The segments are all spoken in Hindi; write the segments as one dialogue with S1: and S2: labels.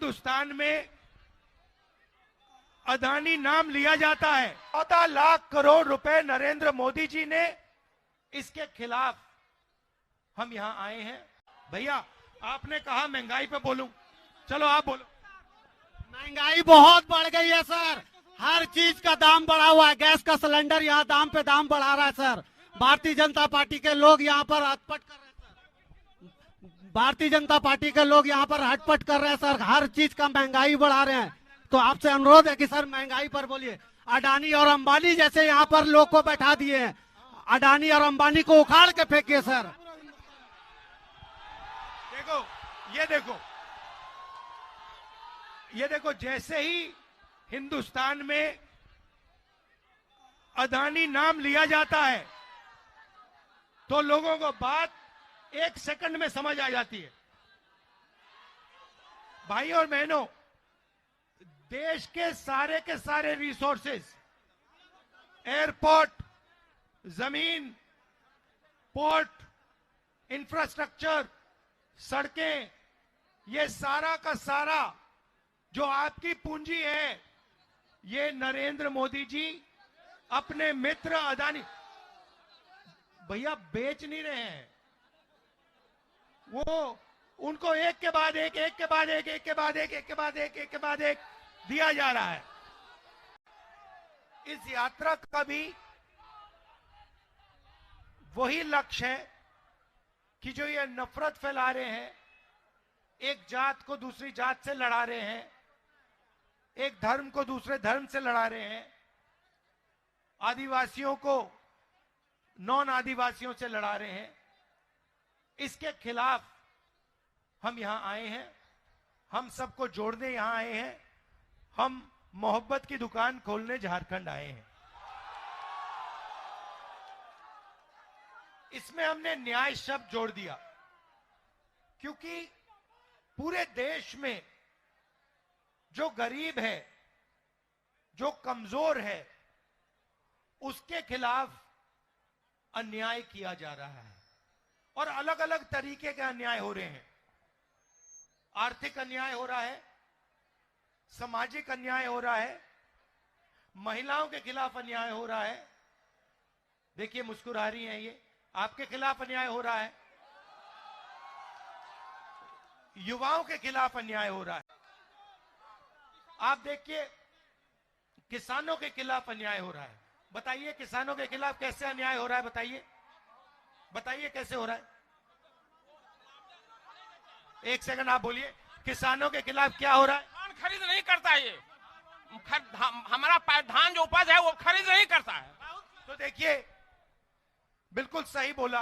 S1: हिंदुस्तान में अदानी नाम लिया जाता है। 14 लाख करोड़ रुपए नरेंद्र मोदी जी ने, इसके खिलाफ हम यहां आए हैं। भैया आपने कहा महंगाई पे बोलूं, चलो आप बोलो।
S2: महंगाई बहुत बढ़ गई है सर, हर चीज का दाम बढ़ा हुआ है। गैस का सिलेंडर यहाँ दाम पे दाम बढ़ा रहा है सर। भारतीय जनता पार्टी के लोग यहाँ पर हटपट कर रहे हैं सर। भारतीय जनता पार्टी के लोग यहाँ पर हटपट कर रहे हैं सर, हर चीज का महंगाई बढ़ा रहे हैं। तो आपसे अनुरोध है कि सर महंगाई पर बोलिए। अडानी और अंबानी जैसे यहाँ पर लोग को बैठा दिए हैं, अडानी और अंबानी को उखाड़ के फेंकिए सर।
S1: देखो ये देखो, जैसे ही हिंदुस्तान में अदानी नाम लिया जाता है तो लोगों को बात 1 सेकंड में समझ आ जाती है। भाई और बहनों, देश के सारे रिसोर्सेज, एयरपोर्ट, जमीन, पोर्ट, इंफ्रास्ट्रक्चर, सड़कें, ये सारा का सारा जो आपकी पूंजी है, ये नरेंद्र मोदी जी अपने मित्र अदानी, भैया बेच नहीं रहे हैं, वो उनको एक के बाद एक दिया जा रहा है। इस यात्रा का भी वही लक्ष्य है कि जो ये नफरत फैला रहे हैं, एक जात को दूसरी जात से लड़ा रहे हैं, एक धर्म को दूसरे धर्म से लड़ा रहे हैं, आदिवासियों को नॉन आदिवासियों से लड़ा रहे हैं, इसके खिलाफ हम यहां आए हैं। हम सबको जोड़ने यहां आए हैं। हम मोहब्बत की दुकान खोलने झारखंड आए हैं। इसमें हमने न्याय शब्द जोड़ दिया क्योंकि पूरे देश में जो गरीब है, जो कमजोर है, उसके खिलाफ अन्याय किया जा रहा है और अलग अलग तरीके के अन्याय हो रहे हैं। आर्थिक अन्याय हो रहा है, सामाजिक अन्याय हो रहा है, महिलाओं के खिलाफ अन्याय हो रहा है। देखिए मुस्कुरा रही हैं, ये आपके खिलाफ अन्याय हो रहा है, युवाओं के खिलाफ अन्याय हो रहा है। आप देखिए किसानों के खिलाफ अन्याय हो रहा है। बताइए किसानों के खिलाफ कैसे अन्याय हो रहा है, बताइए कैसे हो रहा है। एक सेकंड आप बोलिए, किसानों के खिलाफ क्या हो रहा है?
S3: धान खरीद नहीं करता, ये हमारा धान जो उपज है वो खरीद नहीं करता है।
S1: तो देखिए बिल्कुल सही बोला,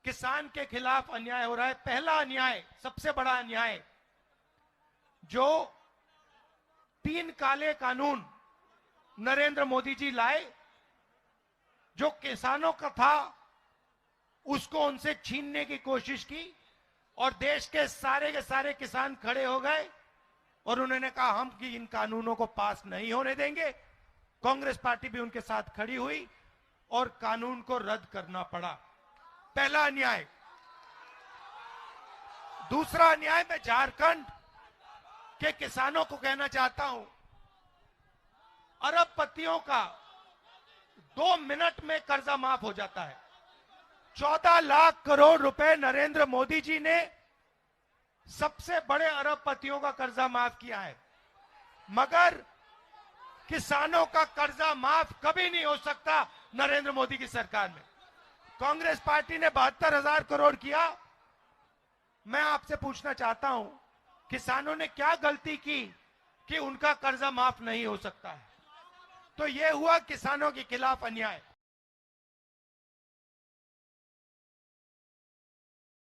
S1: किसान के खिलाफ अन्याय हो रहा है। पहला अन्याय, सबसे बड़ा अन्याय, जो 3 काले कानून नरेंद्र मोदी जी लाए, जो किसानों का था उसको उनसे छीनने की कोशिश की और देश के सारे किसान खड़े हो गए और उन्होंने कहा हम कि इन कानूनों को पास नहीं होने देंगे। कांग्रेस पार्टी भी उनके साथ खड़ी हुई और कानून को रद्द करना पड़ा। पहला अन्याय। दूसरा अन्याय, मैं झारखंड के किसानों को कहना चाहता हूं, अरबपतियों का 2 मिनट में कर्जा माफ हो जाता है। 14 लाख करोड़ रुपए नरेंद्र मोदी जी ने सबसे बड़े अरबपतियों का कर्जा माफ किया है, मगर किसानों का कर्जा माफ कभी नहीं हो सकता नरेंद्र मोदी की सरकार में। कांग्रेस पार्टी ने 72,000 करोड़ किया। मैं आपसे पूछना चाहता हूं, किसानों ने क्या गलती की कि उनका कर्जा माफ नहीं हो सकता है? तो यह हुआ किसानों के खिलाफ अन्याय।